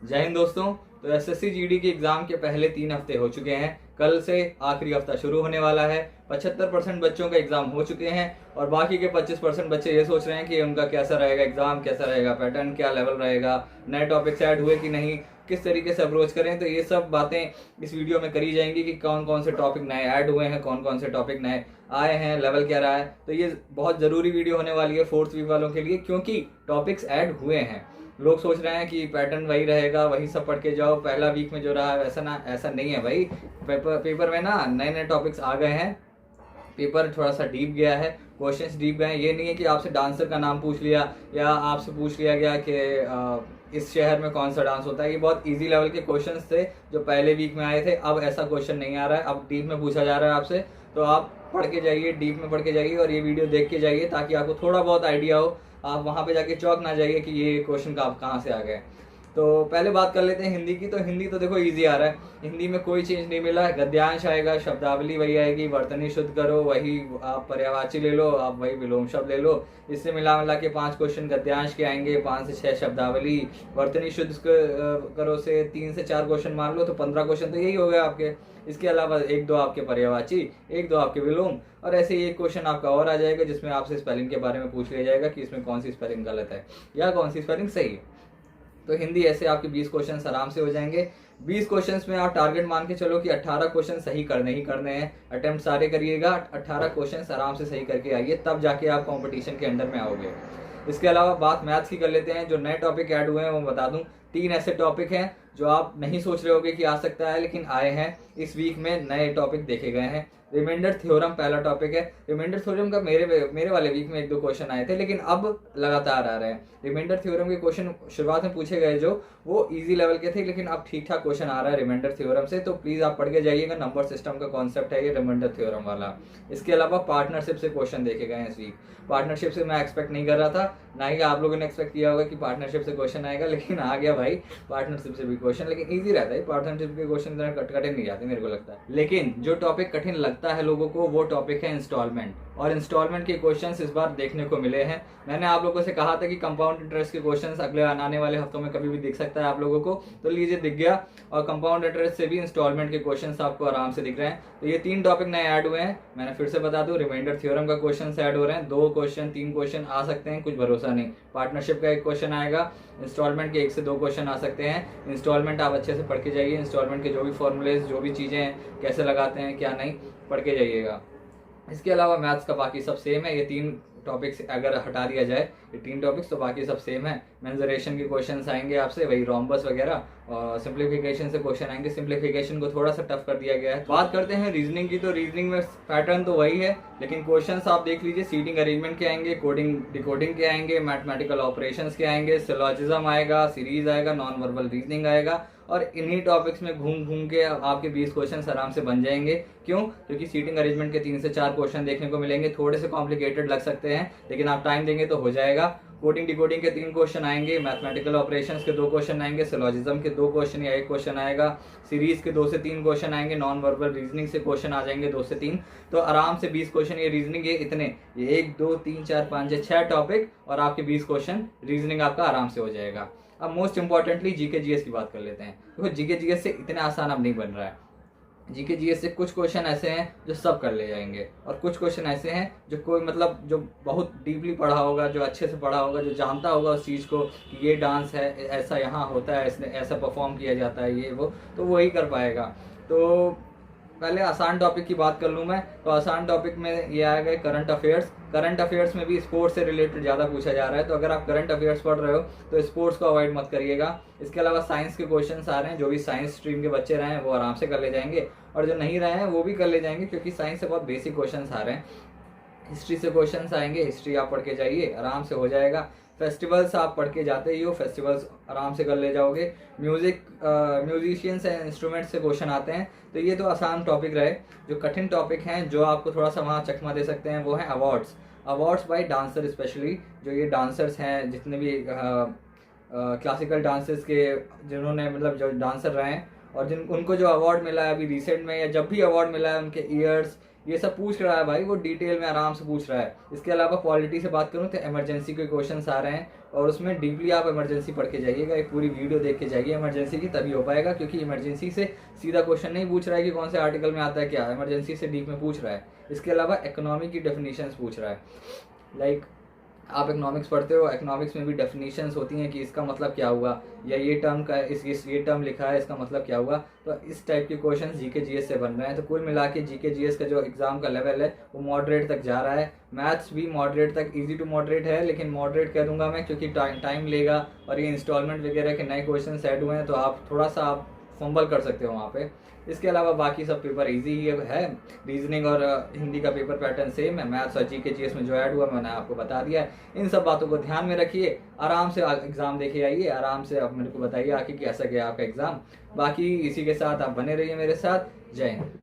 जय हिंद दोस्तों। तो एसएससी जीडी के एग्जाम के पहले 3 हफ्ते हो चुके हैं। कल से आखिरी हफ्ता शुरू होने वाला है। 75% बच्चों का एग्जाम हो चुके हैं और बाकी के 25% बच्चे ये सोच रहे हैं कि उनका कैसा रहेगा एग्जाम, कैसा रहेगा पैटर्न, क्या लेवल रहेगा, नए टॉपिक्स ऐड हुए कि नहीं, किस तरीके से अप्रोच करें। तो ये सब बातें इस वीडियो में करी जाएंगी कि कौन कौन से टॉपिक नए ऐड हुए हैं, कौन कौन से टॉपिक नए आए हैं, लेवल क्या रहा है। तो ये बहुत ज़रूरी वीडियो होने वाली है फोर्थ वीक वालों के लिए, क्योंकि टॉपिक्स ऐड हुए हैं। लोग सोच रहे हैं कि पैटर्न वही रहेगा, वही सब पढ़ के जाओ, पहला वीक में जो रहा है वैसा ना, ऐसा नहीं है भाई। पेपर में ना नए नए टॉपिक्स आ गए हैं, पेपर थोड़ा सा डीप गया है, क्वेश्चंस डीप गए हैं। ये नहीं है कि आपसे डांसर का नाम पूछ लिया या आपसे पूछ लिया गया कि इस शहर में कौन सा डांस होता है। ये बहुत इजी लेवल के क्वेश्चंस थे जो पहले वीक में आए थे। अब ऐसा क्वेश्चन नहीं आ रहा है, अब डीप में पूछा जा रहा है आपसे। तो आप पढ़ के जाइए, डीप में पढ़ के जाइए और ये वीडियो देख के जाइए ताकि आपको थोड़ा बहुत आइडिया हो। आप वहाँ पे जाके चौंक ना जाइए कि ये क्वेश्चन का आप कहाँ से आ गए। तो पहले बात कर लेते हैं हिंदी की। तो हिंदी तो देखो इजी आ रहा है, हिंदी में कोई चेंज नहीं मिला है। गद्यांश आएगा, शब्दावली वही आएगी, वर्तनी शुद्ध करो वही, आप पर्यायवाची ले लो, आप वही विलोम शब्द ले लो। इससे मिला के 5 क्वेश्चन गद्यांश के आएंगे, 5 से 6 शब्दावली। वर्तनी शुद्ध करो से 3 से 4 क्वेश्चन मान लो, तो 15 क्वेश्चन तो यही हो गया आपके। इसके अलावा 1-2 आपके पर्यायवाची, 1-2 आपके विलोम, और ऐसे ही एक क्वेश्चन आपका और आ जाएगा जिसमें आपसे स्पेलिंग के बारे में पूछ लिया जाएगा कि इसमें कौन सी स्पेलिंग गलत है या कौन सी स्पेलिंग सही है। तो हिंदी ऐसे आपके 20 क्वेश्चन आराम से हो जाएंगे। 20 क्वेश्चंस में आप टारगेट मान के चलो कि 18 क्वेश्चन सही करने ही करने हैं। अटेम्प्ट सारे करिएगा, 18 क्वेश्चंस आराम से सही करके आइए, तब जाके आप कंपटीशन के अंडर में आओगे। इसके अलावा बात मैथ्स की कर लेते हैं। जो नए टॉपिक ऐड हुए हैं वो बता दूं, 3 ऐसे टॉपिक हैं जो आप नहीं सोच रहे होगे कि आ सकता है, लेकिन आए हैं। इस वीक में नए टॉपिक देखे गए हैं। रिमाइंडर थ्योरम पहला टॉपिक है। रिमाइंडर थ्योरम का मेरे वाले वीक में 1-2 क्वेश्चन आए थे, लेकिन अब लगातार आ रहे हैं। रिमाइंडर थ्योरम के क्वेश्चन शुरुआत में पूछे गए जो वो इजी लेवल के थे, लेकिन अब ठीक ठाक क्वेश्चन आ रहा है रिमाइंडर थ्योरम से। तो प्लीज आप पढ़ के जाइएगा, नंबर सिस्टम का कॉन्सेप्ट है ये रिमाइंडर थ्योरम वाला। इसके अलावा पार्टनरशिप से क्वेश्चन देखे गए हैं इस वीक। पार्टनरशिप से मैं एक्सपेक्ट नहीं कर रहा था, ना ही आप लोगों ने एक्सपेक्ट किया होगा कि पार्टनरशिप से क्वेश्चन आएगा, लेकिन आ गया भाई पार्टनरशिप से भी क्वेश्चन। लेकिन इजी रहता है पार्टनरशिप के क्वेश्चन, इतना कठिन नहीं जाते मेरे को लगता है। लेकिन जो टॉपिक कठिन लगता है लोगों को वो टॉपिक है इंस्टॉलमेंट, और इंस्टॉलमेंट के क्वेश्चंस इस बार देखने को मिले हैं। मैंने आप लोगों से कहा था कि कंपाउंड इंटरेस्ट के क्वेश्चंस अगले आने वाले हफ्तों में कभी भी दिख सकता है आप लोगों को, तो लीजिए दिख गया। और कंपाउंड इंटरेस्ट से भी इंस्टॉलमेंट के क्वेश्चंस आपको आराम से दिख रहे हैं। तो ये 3 टॉपिक नए ऐड हुए हैं। मैंने फिर से बता दूं, रिमाइंडर थ्योरम का क्वेश्चन ऐड हो रहे हैं। 2 क्वेश्चन 3 क्वेश्चन आ सकते हैं, कुछ भरोसा नहीं। पार्टनरशिप का 1 क्वेश्चन आएगा, इंस्टॉलमेंट के 1 से 2 क्वेश्चन आ सकते हैं। इंस्टॉलमेंट आप अच्छे से पढ़ के जाइए, इंस्टॉलमेंट के जो भी फॉर्मूलेज, जो भी चीजें हैं, कैसे लगाते हैं क्या नहीं, पढ़ के जाइएगा। इसके अलावा मैथ्स का बाकी सब सेम है। ये 3 टॉपिक्स अगर हटा दिया जाए, ये 3 टॉपिक्स, तो बाकी सब सेम है। मेंसुरेशन के क्वेश्चंस आएंगे आपसे, वही रोम्बस वगैरह, और सिंप्लीफिकेशन से क्वेश्चन आएंगे। सिंप्लीफिकेशन को थोड़ा सा टफ कर दिया गया है। बात करते हैं रीजनिंग की। तो रीजनिंग में पैटर्न तो वही है, लेकिन क्वेश्चंस आप देख लीजिए। सीटिंग अरेंजमेंट के आएंगे, कोडिंग डिकोडिंग के आएंगे, मैथमेटिकल ऑपरेशंस के आएंगे, सिलोजिज्म आएगा, सीरीज आएगा, नॉन वर्बल रीजनिंग आएगा। और इन्हीं टॉपिक्स में घूम घूम के आपके 20 क्वेश्चन आराम से बन जाएंगे। क्यों? क्योंकि सीटिंग अरेंजमेंट के 3 से 4 क्वेश्चन देखने को मिलेंगे। थोड़े से कॉम्प्लिकेटेड लग सकते हैं, लेकिन आप टाइम देंगे तो हो जाएगा। कोडिंग डिकोडिंग के 3 क्वेश्चन आएंगे, मैथमेटिकल ऑपरेशंस के 2 क्वेश्चन आएंगे, सिलोजिज्म के 2 क्वेश्चन या 1 क्वेश्चन आएगा, सीरीज के 2 से 3 क्वेश्चन आएंगे, नॉन वर्बल रीजनिंग से क्वेश्चन आ जाएंगे 2 से 3। तो आराम से 20 क्वेश्चन ये रीजनिंग, ये इतने, ये 1 2 3 4 5 6 टॉपिक और आपके 20 क्वेश्चन रीजनिंग आपका आराम से हो जाएगा। अब मोस्ट इंपॉर्टेंटली जीके जीएस की बात कर लेते हैं। देखो जीके जीएस से इतना आसान अब नहीं बन रहा है। जीके जीएस से कुछ क्वेश्चन ऐसे हैं जो सब कर ले जाएंगे, और कुछ क्वेश्चन ऐसे हैं जो कोई मतलब जो बहुत डीपली पढ़ा होगा, जो अच्छे से पढ़ा होगा, जो जानता होगा उस चीज़ को कि ये डांस है, ऐसा यहाँ होता है, इसने ऐसा परफॉर्म किया जाता है, ये वो, तो वही कर पाएगा। तो पहले आसान टॉपिक की बात कर लूँ मैं, तो आसान टॉपिक में ये आएगा करंट अफेयर्स। करंट अफेयर्स में भी स्पोर्ट्स से रिलेटेड ज़्यादा पूछा जा रहा है, तो अगर आप करंट अफेयर्स पढ़ रहे हो तो स्पोर्ट्स को अवॉइड मत करिएगा। इसके अलावा साइंस के क्वेश्चंस आ रहे हैं, जो भी साइंस स्ट्रीम के बच्चे रहे हैं वो आराम से कर ले जाएंगे, और जो नहीं रहे हैं वो भी कर ले जाएंगे, क्योंकि साइंस से बहुत बेसिक क्वेश्चन आ रहे हैं। हिस्ट्री से क्वेश्चंस आएंगे, हिस्ट्री आप पढ़ के जाइए, आराम से हो जाएगा। फेस्टिवल्स आप पढ़ के जाते ही हो, फेस्टिवल्स आराम से कर ले जाओगे। म्यूजिशियंस एंड इंस्ट्रूमेंट से क्वेश्चन आते हैं। तो ये तो आसान टॉपिक रहे। जो कठिन टॉपिक हैं, जो आपको थोड़ा सा वहाँ चकमा दे सकते हैं, वो है awards. Awards by dancer specially, जो ये डांसर्स हैं, जितने भी क्लासिकल डांसेस के जिन्होंने मतलब जो डांसर रहे हैं और जिन उनको जो अवार्ड मिला है अभी रिसेंट में, या जब भी अवार्ड मिला है, उनके ईयर्स, ये सब पूछ रहा है भाई, वो डिटेल में आराम से पूछ रहा है। इसके अलावा क्वालिटी से बात करूँ तो इमरजेंसी के क्वेश्चन आ रहे हैं, और उसमें डीपली आप इमरजेंसी पढ़ के जाइएगा, एक पूरी वीडियो देख के जाइए इमरजेंसी की, तभी हो पाएगा। क्योंकि इमरजेंसी से सीधा क्वेश्चन नहीं पूछ रहा है कि कौन से आर्टिकल में आता है क्या, इमरजेंसी से डीप में पूछ रहा है। इसके अलावा इकोनॉमी की डेफिनेशंस पूछ रहा है। लाइक आप इकोनॉमिक्स पढ़ते हो, इकोनॉमिक्स में भी डेफिनेशंस होती हैं कि इसका मतलब क्या हुआ, या ये टर्म का ये टर्म लिखा है इसका मतलब क्या हुआ। तो इस टाइप के क्वेश्चंस जीके जीएस से बन रहे हैं। तो कुल मिला के जीके जीएस का जो एग्जाम का लेवल है वो मॉडरेट तक जा रहा है। मैथ्स भी मॉडरेट तक, इजी टू मॉडरेट है, लेकिन मॉडरेट कह दूंगा मैं क्योंकि टाइम लेगा, और ये इंस्टॉलमेंट वगैरह के नए क्वेश्चन ऐड हुए हैं, तो आप थोड़ा सा आप फंबल कर सकते हो वहाँ पे। इसके अलावा बाकी सब पेपर इजी ही है। रीजनिंग और हिंदी का पेपर पैटर्न सेम है। मैथ्स और जीके जीएस में जो ऐड हुआ मैंने आपको बता दिया है। इन सब बातों को ध्यान में रखिए, आराम से एग्जाम देखे आइए, आराम से आप मेरे को बताइए आके कैसा गया आपका एग्जाम। बाकी इसी के साथ आप बने रहिए मेरे साथ। जय हिंद।